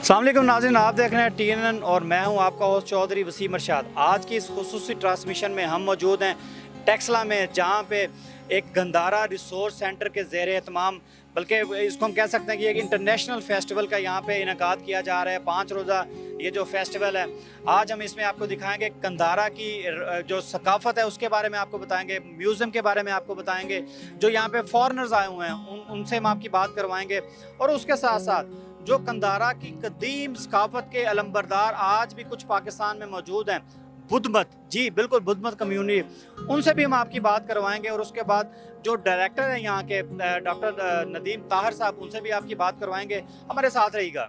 السلام علیکم ناظرین، آپ دیکھ رہے ہیں TNN اور میں ہوں آپ کا ہوسٹ چودھری وسیم ارشاد۔ آج کی اس خصوصی ٹرانسمیشن میں ہم موجود ہیں ٹیکسلا میں، جہاں پہ ایک گندارا ریسورس سینٹر کے زیر اہتمام، بلکہ اس کو ہم کہہ سکتے ہیں کہ ایک انٹرنیشنل فیسٹیول کا یہاں پہ انعقاد کیا جا رہا ہے۔ 5 روزہ یہ جو فیسٹیول ہے، آج ہم اس میں آپ کو دکھائیں گے گندارا کی جو ثقافت ہے اس کے بارے میں آپ کو بتائیں گے، میوزیم کے بارے میں آپ کو بتائیں گے، جو یہاں پہ فارنرز آئے ہوئے ہیں ان سے ہم آپ کی بات کروائیں گے، اور اس کے ساتھ ساتھ جو گندارا کی قدیم ثقافت کے علمبردار آج بھی کچھ پاکستان میں موجود ہیں، بدھ مت، جی بالکل بدھ مت کمیونٹی، ان سے بھی ہم آپ کی بات کروائیں گے، اور اس کے بعد جو ڈائریکٹر ہیں یہاں کے ڈاکٹر ندیم طاہر صاحب، ان سے بھی آپ کی بات کروائیں گے۔ ہمارے ساتھ رہیے گا۔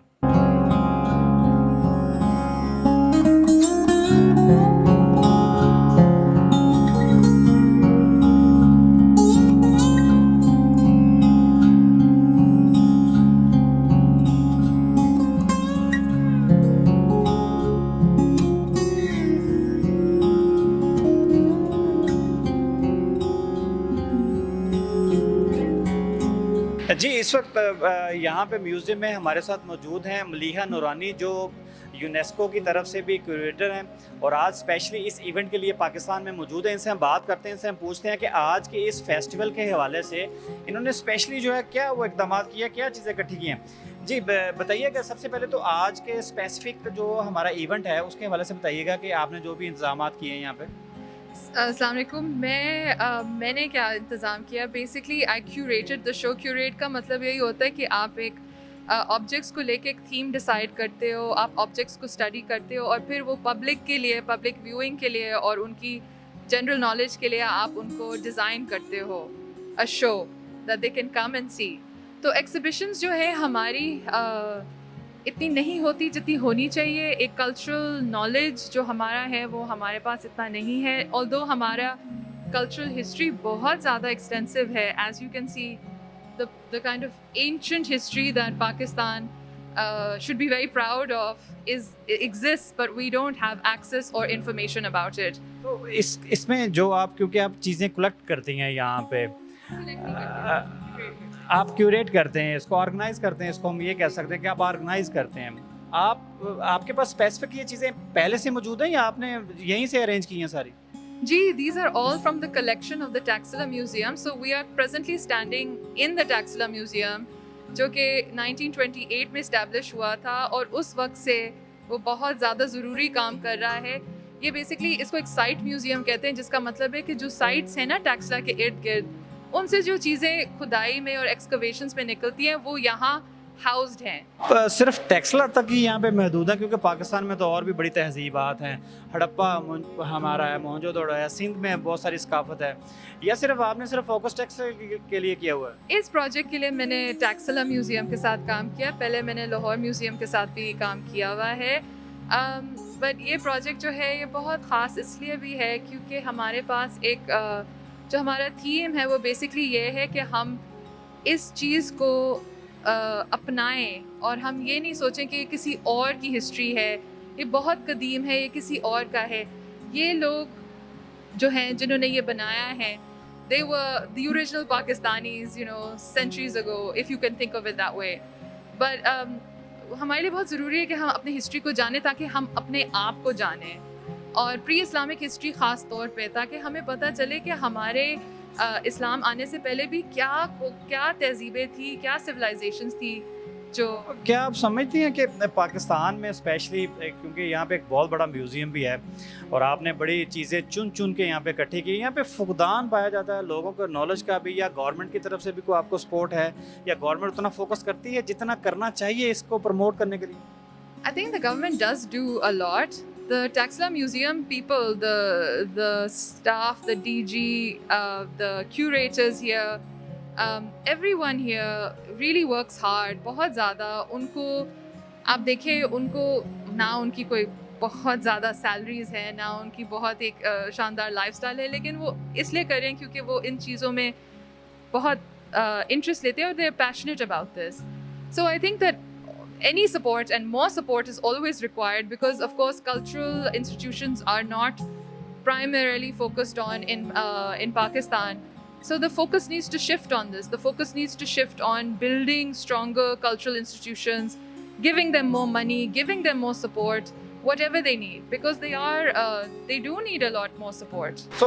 جی اس وقت یہاں پہ میوزیم میں ہمارے ساتھ موجود ہیں ملیحہ نورانی، جو یونیسکو کی طرف سے بھی کیوریٹر ہیں، اور آج اسپیشلی اس ایونٹ کے لیے پاکستان میں موجود ہیں۔ ان سے ہم بات کرتے ہیں، ان سے ہم پوچھتے ہیں کہ آج کے اس فیسٹیول کے حوالے سے انہوں نے اسپیشلی جو ہے کیا وہ اقدامات کیا، کیا چیزیں اکٹھی کی ہیں۔ جی بتائیے گا، سب سے پہلے تو آج کے اسپیسیفک جو ہمارا ایونٹ ہے اس کے حوالے سے بتائیے گا کہ آپ نے جو بھی انتظامات کیے ہیں یہاں پہ۔ السلام علیکم۔ میں نے کیا انتظام کیا، basically I curated the show. Curate کا مطلب یہی ہوتا ہے کہ آپ ایک آبجیکٹس کو لے کے ایک تھیم ڈیسائیڈ کرتے ہو، آپ آبجیکٹس کو اسٹڈی کرتے ہو، اور پھر وہ پبلک کے لیے، پبلک ویونگ کے لیے اور ان کی جنرل نالج کے لیے آپ ان کو ڈیزائن کرتے ہو a show that they can come and see. تو ایکسیبیشنز جو ہے ہماری اتنی نہیں ہوتی جتنی ہونی چاہیے۔ ایک کلچرل نالج جو ہمارا ہے وہ ہمارے پاس اتنا نہیں ہے، although ہمارا کلچرل ہسٹری بہت زیادہ ایکسٹینسو ہے۔ As you can see the kind of ancient history that Pakistan should be very proud of exists, but we don't have access or information about it. تو اس میں جو آپ، کیونکہ آپ چیزیں کلیکٹ کرتی ہیں یہاں پہ، آپ کیوریٹ کرتے ہیں، اس کو آرگنائز کرتے ہیں، اس کو ہم یہ کہہ سکتے ہیں کہ آپ آرگنائز کرتے ہیں۔ آپ کے پاس اسپیسیفک یہ چیزیں پہلے سے موجود ہیں یا آپ نے یہیں سے ارینج کی ہیں ساری؟ Ji, these are all from the collection of the Taxila Museum. So we are presently standing in the Taxila Museum, جو کہ 1928 میں اسٹیبلش ہوا تھا، اور اس وقت سے وہ بہت زیادہ ضروری کام کر رہا ہے۔ یہ بیسکلی اس کو ایک سائٹ میوزیم کہتے ہیں، جس کا مطلب ہے کہ جو سائٹس ہیں نا ٹیکسلا کے ارد گرد، ان سے جو چیزیں کھدائی میں اور ایکسکویشنز میں نکلتی ہیں وہ یہاں ہاؤسڈ ہیں۔ صرف ٹیکسلا تک ہی یہاں پہ محدود ہے، کیونکہ پاکستان میں تو اور بھی بڑی تہذیبات ہیں، ہڑپا ہمارا ہے، موہنجو دڑو ہے، سندھ میں بہت ساری ثقافت ہے، یا صرف آپ نے صرف فوکس ٹیکسلا کے لیے کیا ہوا ہے؟ اس پروجیکٹ کے لیے میں نے ٹیکسلا میوزیم کے ساتھ کام کیا، پہلے میں نے لاہور میوزیم کے ساتھ بھی کام کیا ہوا ہے، بٹ یہ پروجیکٹ جو ہے یہ بہت خاص اس لیے بھی ہے کیونکہ ہمارے پاس ایک جو ہمارا تھیم ہے وہ بیسکلی یہ ہے کہ ہم اس چیز کو اپنائیں، اور ہم یہ نہیں سوچیں کہ یہ کسی اور کی ہسٹری ہے، یہ بہت قدیم ہے، یہ کسی اور کا ہے۔ یہ لوگ جو ہیں جنہوں نے یہ بنایا ہے، they were the original Pakistanis, centuries ago, if you can think of it that way. But ہمارے لیے بہت ضروری ہے کہ ہم اپنی ہسٹری کو جانیں تاکہ ہم اپنے آپ کو جانیں، اور پری اسلامک ہسٹری خاص طور پہ، تاکہ ہمیں پتہ چلے کہ ہمارے اسلام آنے سے پہلے بھی کیا تہذیبیں تھی، کیا سویلائزیشنز تھی۔ جو کیا آپ سمجھتی ہیں کہ پاکستان میں اسپیشلی، کیونکہ یہاں پہ ایک بہت بڑا میوزیم بھی ہے اور آپ نے بڑی چیزیں چن کے یہاں پہ اکٹھی کی، یہاں پہ فقدان پایا جاتا ہے لوگوں کو نالج کا بھی، یا گورنمنٹ کی طرف سے بھی کوئی آپ کو سپورٹ ہے، یا گورنمنٹ اتنا فوکس کرتی ہے جتنا کرنا چاہیے اس کو پروموٹ کرنے کے لیے؟ I think the government does do a lot. The Taxila Museum people, the staff, the DG, the curators here, everyone here really works hard. بہت زیادہ ان کو آپ دیکھیں، ان کو نہ ان کی کوئی بہت زیادہ سیلریز ہے، نہ ان کی بہت ایک شاندار لائف اسٹائل ہے، لیکن وہ اس لیے کریں کیونکہ وہ ان چیزوں میں بہت انٹرسٹ لیتے ہیں اور they are passionate about this. So I think that any support and more support is always required, because of course cultural institutions are not primarily focused on in Pakistan. So the focus needs to shift on this. The focus needs to shift on building stronger cultural institutions, giving them more money, giving them more support, whatever they need, because they do need a lot more support. So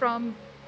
from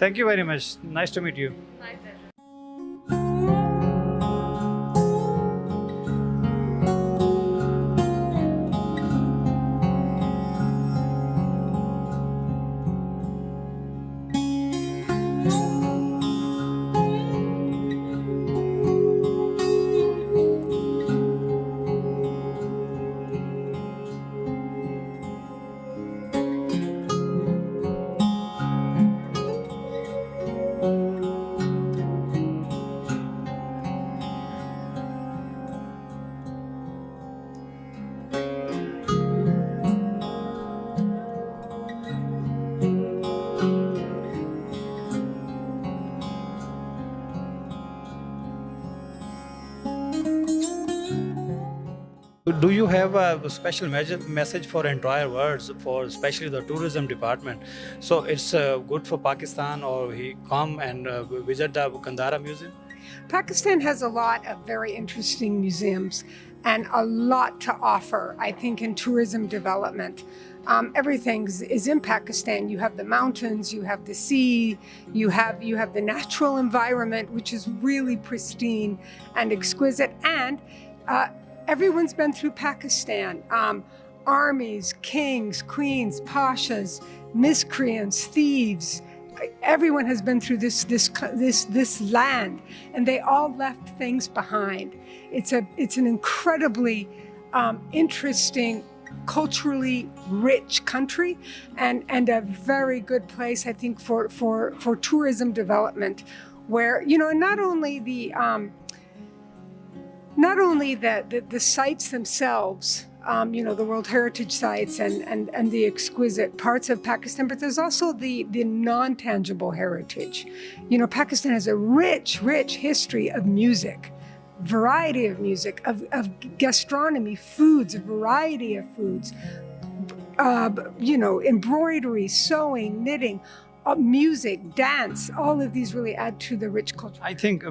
Thank you very much. Nice to meet you. My pleasure. Do you have a special message for entire world, for especially the tourism department? So it's good for Pakistan, or he come and visit the Gandhara Museum? Pakistan has a lot of very interesting museums and a lot to offer, I think, in tourism development. Everything is in Pakistan. You have the mountains, you have the sea, you have the natural environment, which is really pristine and exquisite. And everyone's been through Pakistan. Armies, kings, queens, pashas, miscreants, thieves. Everyone has been through this land, and they all left things behind. It's an incredibly interesting, culturally rich country, and a very good place, I think, for tourism development, where not only the sites themselves, the World Heritage sites and the exquisite parts of Pakistan, but there's also the non-tangible heritage. Pakistan has a rich history of music, variety of music, of gastronomy, foods, a variety of foods, embroidery, sewing, knitting, music, dance, all of these really add to the rich culture. I think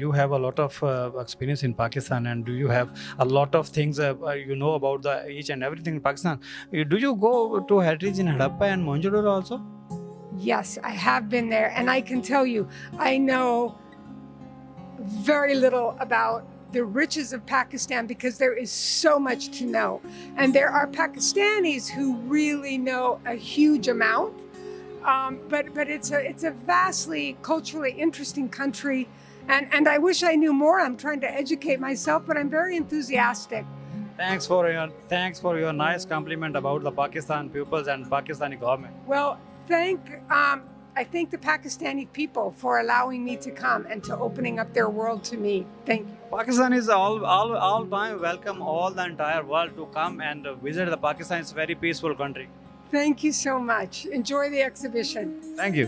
you have a lot of experience in Pakistan, and do you have a lot of things about the each and everything in Pakistan? Do you go to heritage in Harappa and Mohenjo-daro also? Yes, I have been there, and I can tell you, I know very little about the riches of Pakistan because there is so much to know. And there are Pakistanis who really know a huge amount. But it's a vastly culturally interesting country, and I wish I knew more. I'm trying to educate myself, but I'm very enthusiastic. Thanks for your nice compliment about the Pakistan pupils and Pakistani government. Well, I thank the Pakistani people for allowing me to come and to opening up their world to me. Thank you. Pakistan is all time welcome all the entire world to come and visit the Pakistan. It's a very peaceful country. Thank you so much. Enjoy the exhibition. Thank you.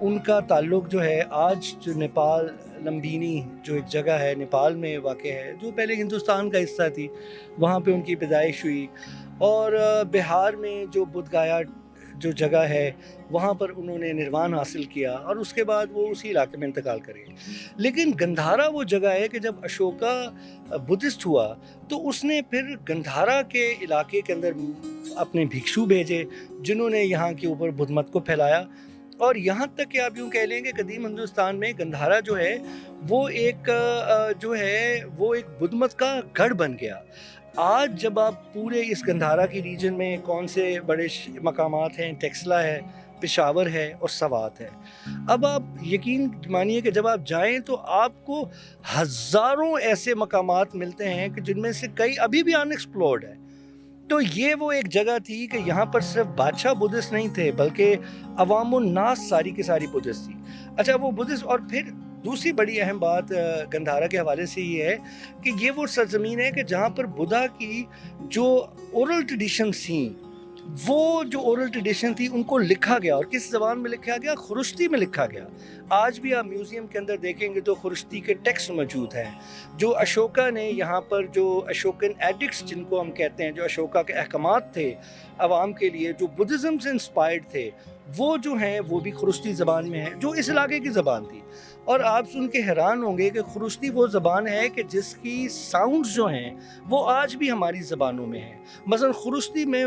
ان کا تعلق جو ہے آج جو نیپال لمبینی جو ایک جگہ ہے نیپال میں واقع ہے جو پہلے ہندوستان کا حصہ تھی، وہاں پہ ان کی پیدائش ہوئی، اور بہار میں جو بدھ گایا جو جگہ ہے وہاں پر انہوں نے نروان حاصل کیا اور اس کے بعد وہ اسی علاقے میں انتقال کرے. لیکن گندھارا وہ جگہ ہے کہ جب اشوکا بدھسٹ ہوا تو اس نے پھر گندھارا کے علاقے کے اندر اپنے بھکشو بھیجے جنہوں نے یہاں کے اوپر بدھ مت کو پھیلایا، اور یہاں تک کہ آپ یوں کہہ لیں کہ قدیم ہندوستان میں گندھارا جو ہے وہ ایک بدھ مت کا گڑھ بن گیا. آج جب آپ پورے اس گندھارا کی ریجن میں کون سے بڑے مقامات ہیں، ٹیکسلا ہے، پشاور ہے اور سوات ہے. اب آپ یقین مانیے کہ جب آپ جائیں تو آپ کو ہزاروں ایسے مقامات ملتے ہیں کہ جن میں سے کئی ابھی بھی ان ایکسپلورڈ ہے. تو یہ وہ ایک جگہ تھی کہ یہاں پر صرف بادشاہ بدھسٹ نہیں تھے بلکہ عوام الناس ساری کی ساری بدھسٹ تھی. اچھا وہ بدھسٹ، اور پھر دوسری بڑی اہم بات گندھارا کے حوالے سے یہ ہے کہ یہ وہ سرزمین ہے کہ جہاں پر بدھا کی جو اورل ٹریڈیشنز تھیں، وہ جو اورل ٹریڈیشن تھی ان کو لکھا گیا، اور کس زبان میں لکھا گیا؟ خرشتی میں لکھا گیا. آج بھی آپ میوزیم کے اندر دیکھیں گے تو خرشتی کے ٹیکسٹ موجود ہیں جو اشوکا نے یہاں پر، جو اشوکن ایڈکٹس جن کو ہم کہتے ہیں، جو اشوکا کے احکامات تھے عوام کے لیے جو بدھزم سے انسپائرڈ تھے، وہ جو ہیں وہ بھی خرشتی زبان میں ہیں جو اس علاقے کی زبان تھی. اور آپ سن کے حیران ہوں گے کہ خرشتی وہ زبان ہے کہ جس کی ساؤنڈز جو ہیں وہ آج بھی ہماری زبانوں میں ہیں. مثلا خرشتی میں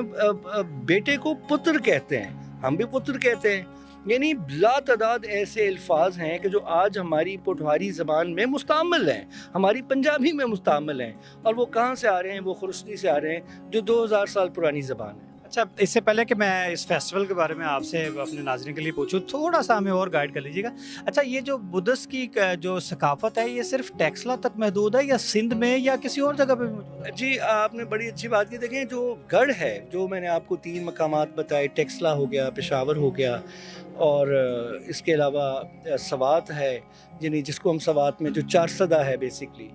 بیٹے کو پتر کہتے ہیں، ہم بھی پتر کہتے ہیں. یعنی بلا تعداد ایسے الفاظ ہیں کہ جو آج ہماری پوٹھواری زبان میں مستعمل ہیں، ہماری پنجابی میں مستعمل ہیں، اور وہ کہاں سے آ رہے ہیں؟ وہ خرشتی سے آ رہے ہیں جو 2000 سال پرانی زبان ہے. اچھا، اس سے پہلے کہ میں اس فیسٹیول کے بارے میں آپ سے اپنے ناظرین کے لیے پوچھوں، تھوڑا سا ہمیں اور گائیڈ کر لیجیے گا. اچھا، یہ جو بدھسٹ کی جو ثقافت ہے یہ صرف ٹیکسلا تک محدود ہے یا سندھ میں یا کسی اور جگہ پہ بھی موجود ہے؟ جی آپ نے بڑی اچھی بات کی. دیکھیں جو گڑھ ہے، جو میں نے آپ کو 3 مقامات بتائے، ٹیکسلا ہو گیا، پشاور ہو گیا، اور اس کے علاوہ سوات ہے، یعنی جس کو ہم سوات میں جو چارسدہ ہے بیسکلی،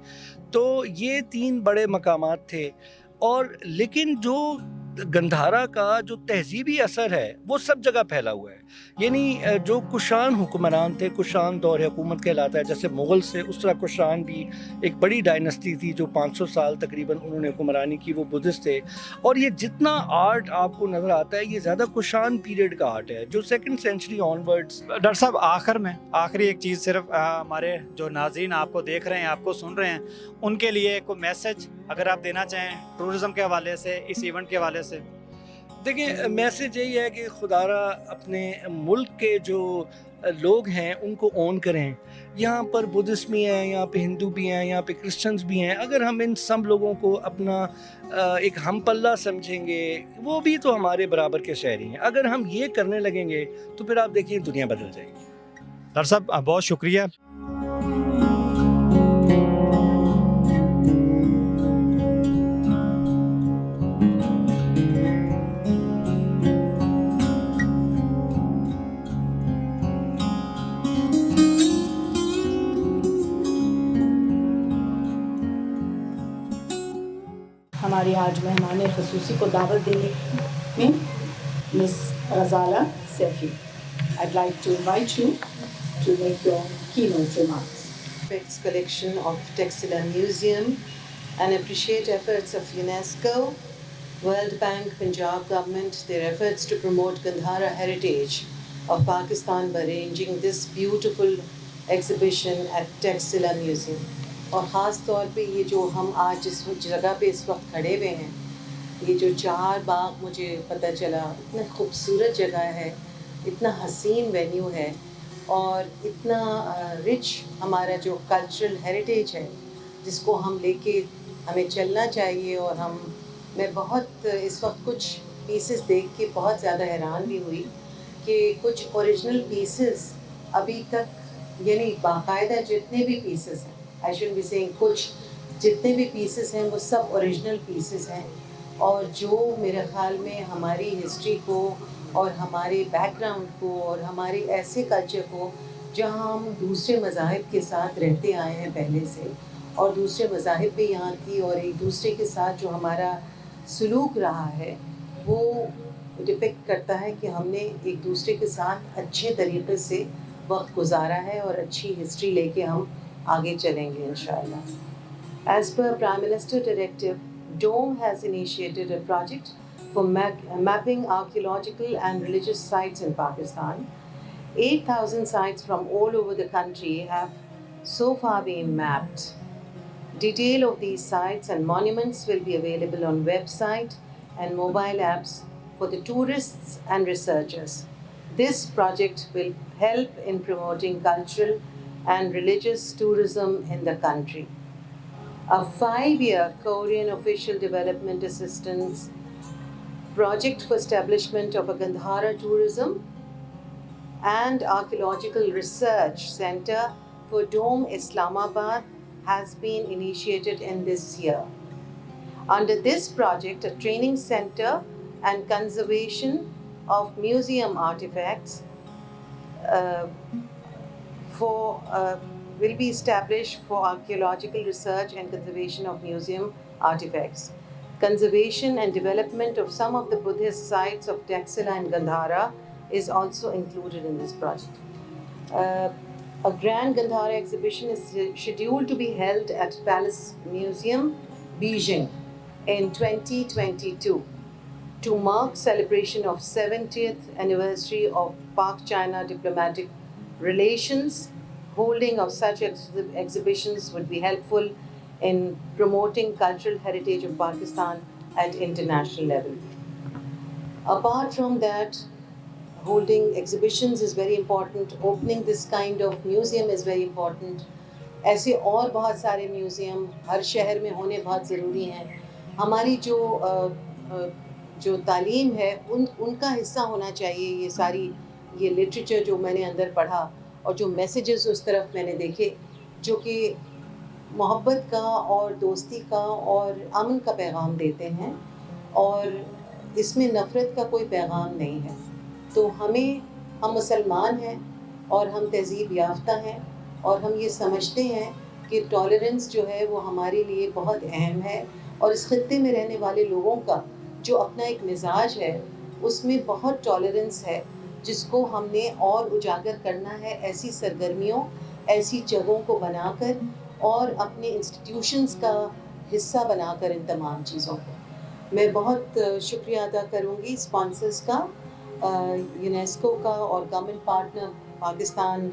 تو یہ 3 بڑے مقامات تھے. اور لیکن جو گندھارا کا جو تہذیبی اثر ہے وہ سب جگہ پھیلا ہوا ہے. یعنی جو کشان حکمران تھے، کشان دور حکومت کہلاتا ہے، جیسے مغل سے اس طرح کشان بھی ایک بڑی ڈائنسٹی تھی جو 500 سال تقریباً انہوں نے حکمرانی کی، وہ بدھسٹ تھے. اور یہ جتنا آرٹ آپ کو نظر آتا ہے یہ زیادہ کشان پیریڈ کا آرٹ ہے جو 2nd سینچری آن ورڈز. ڈاکٹر صاحب آخر میں آخری ایک چیز، صرف ہمارے جو ناظرین آپ کو دیکھ رہے ہیں، آپ کو سن رہے ہیں، ان کے لیے کوئی میسج اگر آپ دینا چاہیں ٹورزم کے حوالے سے، اس ایونٹ کے حوالے سے. دیکھیں میسج یہی ہے کہ خدا را اپنے ملک کے جو لوگ ہیں ان کو اون کریں. یہاں پر بدھسٹ بھی ہیں، یہاں پہ ہندو بھی ہیں، یہاں پہ کرسچنز بھی ہیں. اگر ہم ان سب لوگوں کو اپنا ایک ہم پلہ سمجھیں گے، وہ بھی تو ہمارے برابر کے شہری ہیں. اگر ہم یہ کرنے لگیں گے تو پھر آپ دیکھیں دنیا بدل جائے گی. ڈاکٹر صاحب بہت شکریہ. ہماری آج مہمان خصوصی کو دعوت دینے میں مس Ghazala Saifi. I'd like to invite you to make your keynote remarks. Aspects collection of Taxila Museum and appreciate efforts of UNESCO, World Bank, Punjab government, their efforts to promote Gandhara heritage of Pakistan by arranging this beautiful exhibition at Taxila Museum. اور خاص طور پہ یہ جو ہم آج جس جگہ پہ اس وقت کھڑے ہوئے ہیں، یہ جو 4 باغ مجھے پتہ چلا، اتنا خوبصورت جگہ ہے، اتنا حسین وینیو ہے، اور اتنا رچ ہمارا جو کلچرل ہیریٹیج ہے جس کو ہم لے کے ہمیں چلنا چاہیے. اور میں بہت اس وقت کچھ پیسز دیکھ کے بہت زیادہ حیران بھی ہوئی کہ کچھ اوریجنل پیسز ابھی تک، یعنی باقاعدہ جتنے بھی پیسز ہیں، I shouldn't be saying کچھ جتنے بھی پیسز ہیں وہ سب اوریجنل پیسز ہیں، اور جو میرے خیال میں ہماری ہسٹری کو اور ہمارے بیک گراؤنڈ کو اور ہمارے ایسے کلچر کو جہاں ہم دوسرے مذاہب کے ساتھ رہتے آئے ہیں پہلے سے، اور دوسرے مذاہب بھی یہاں تھی، اور ایک دوسرے کے ساتھ جو ہمارا سلوک رہا ہے وہ ڈپکٹ کرتا ہے کہ ہم نے ایک دوسرے کے ساتھ اچھے طریقے سے وقت گزارا ہے اور اچھی ہسٹری لے کے ہم آگے چلیں گے انشاءاللہ. As per Prime Minister Directive, DOME has initiated a project for mapping archaeological and religious sites in Pakistan. 8,000 sites from all over the country have so far been mapped. Detail of these sites and monuments will be available on website and mobile apps for the tourists and researchers. This project will help in promoting cultural and religious tourism in the country. A 5-year Korean official development assistance project for establishment of a Gandhara tourism and archaeological research center for Dome Islamabad has been initiated in this year. Under this project, a training center and conservation of museum artifacts will be established for archaeological research and conservation of museum artifacts. Conservation and development of some of the Buddhist sites of Taxila and Gandhara is also included in this project. A grand Gandhara exhibition is scheduled to be held at Palace Museum, Beijing in 2022 to mark celebration of 70th anniversary of Pak-China diplomatic relations. Holding of such exhibitions would be helpful in promoting cultural heritage of Pakistan at international level. Apart from that, holding exhibitions is very important. Opening this kind of museum is very important. ایسے اور بہت سارے museum ہر شہر میں ہونے بہت ضروری ہیں. ہماری جو تعلیم ہے ان کا حصہ ہونا چاہیے یہ ساری یہ لٹریچر جو میں نے اندر پڑھا اور جو میسیجز اس طرف میں نے دیکھے جو کہ محبت کا اور دوستی کا اور امن کا پیغام دیتے ہیں اور اس میں نفرت کا کوئی پیغام نہیں ہے. تو ہم مسلمان ہیں اور ہم تہذیب یافتہ ہیں اور ہم یہ سمجھتے ہیں کہ ٹالرنس جو ہے وہ ہمارے لیے بہت اہم ہے اور اس خطے میں رہنے والے لوگوں کا جو اپنا ایک مزاج ہے اس میں بہت ٹالرنس ہے جس کو ہم نے اور اجاگر کرنا ہے ایسی سرگرمیوں ایسی جگہوں کو بنا کر اور اپنے انسٹیٹیوشنز کا حصہ بنا کر ان تمام چیزوں کو. میں بہت شکریہ ادا کروں گی اسپانسرز کا, یونیسکو کا اور government partner Pakistan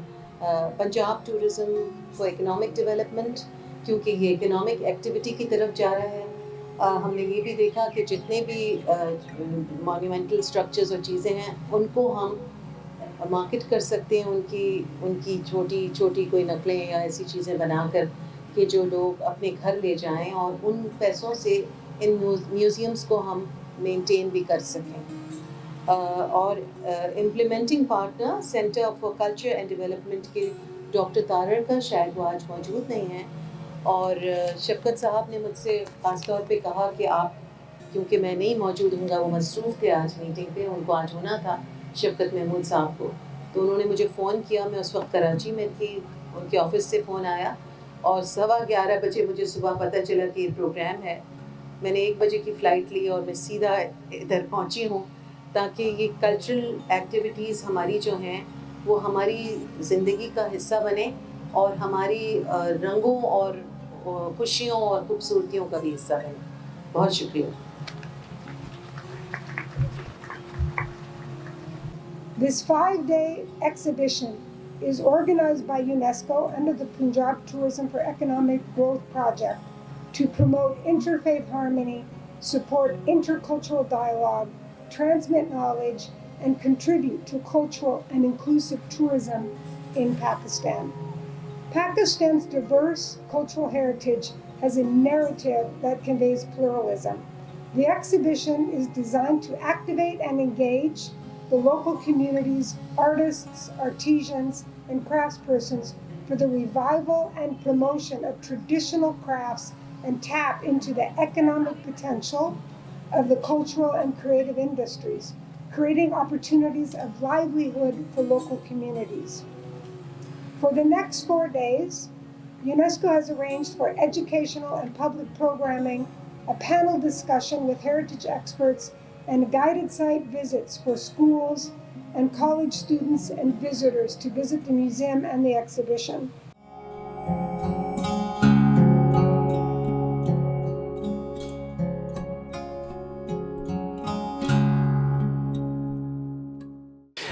Punjab tourism for economic development, کیونکہ یہ اکنامک ایکٹیویٹی کی طرف جا رہا ہے. ہم نے یہ بھی دیکھا کہ جتنے بھی مانیومنٹل اسٹرکچرز اور چیزیں ہیں ان کو ہم مارکیٹ کر سکتے ہیں, ان کی چھوٹی چھوٹی کوئی نقلیں یا ایسی چیزیں بنا کر کہ جو لوگ اپنے گھر لے جائیں اور ان پیسوں سے ان میوزیمس کو ہم مینٹین بھی کر سکیں. اور implementing partner centre for culture and development کے ڈاکٹر تارڑ کا شاید وہ آج موجود نہیں ہیں, اور شفقت صاحب نے مجھ سے خاص طور پہ کہا کہ آپ, کیونکہ میں نہیں موجود ہوں گا, وہ مصروف تھے آج میٹنگ پہ, ان کو آج ہونا تھا شفقت محمود صاحب کو, تو انہوں نے مجھے فون کیا. میں اس وقت کراچی میں تھی, ان کے آفس سے فون آیا اور 11:15 بجے مجھے صبح پتہ چلا کہ یہ پروگرام ہے. میں نے 1 بجے کی فلائٹ لی اور میں سیدھا ادھر پہنچی ہوں تاکہ یہ کلچرل ایکٹیویٹیز ہماری جو ہیں وہ ہماری زندگی کا حصہ بنیں اور ہماری رنگوں اور خوشیوں اور خوبصورتیوں کا بھی حصہ بنیں. بہت شکریہ. This 5-day exhibition is organized by UNESCO under the Punjab Tourism for Economic Growth project to promote interfaith harmony, support intercultural dialogue, transmit knowledge, and contribute to cultural and inclusive tourism in Pakistan. Pakistan's diverse cultural heritage has a narrative that conveys pluralism. The exhibition is designed to activate and engage the local communities, artists, artisans, and craftspersons for the revival and promotion of traditional crafts and tap into the economic potential of the cultural and creative industries, creating opportunities of livelihood for local communities. For the next 4 days, UNESCO has arranged for educational and public programming, a panel discussion with heritage experts, and guided site visits for schools and college students and visitors to visit the museum and the exhibition.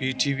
PTV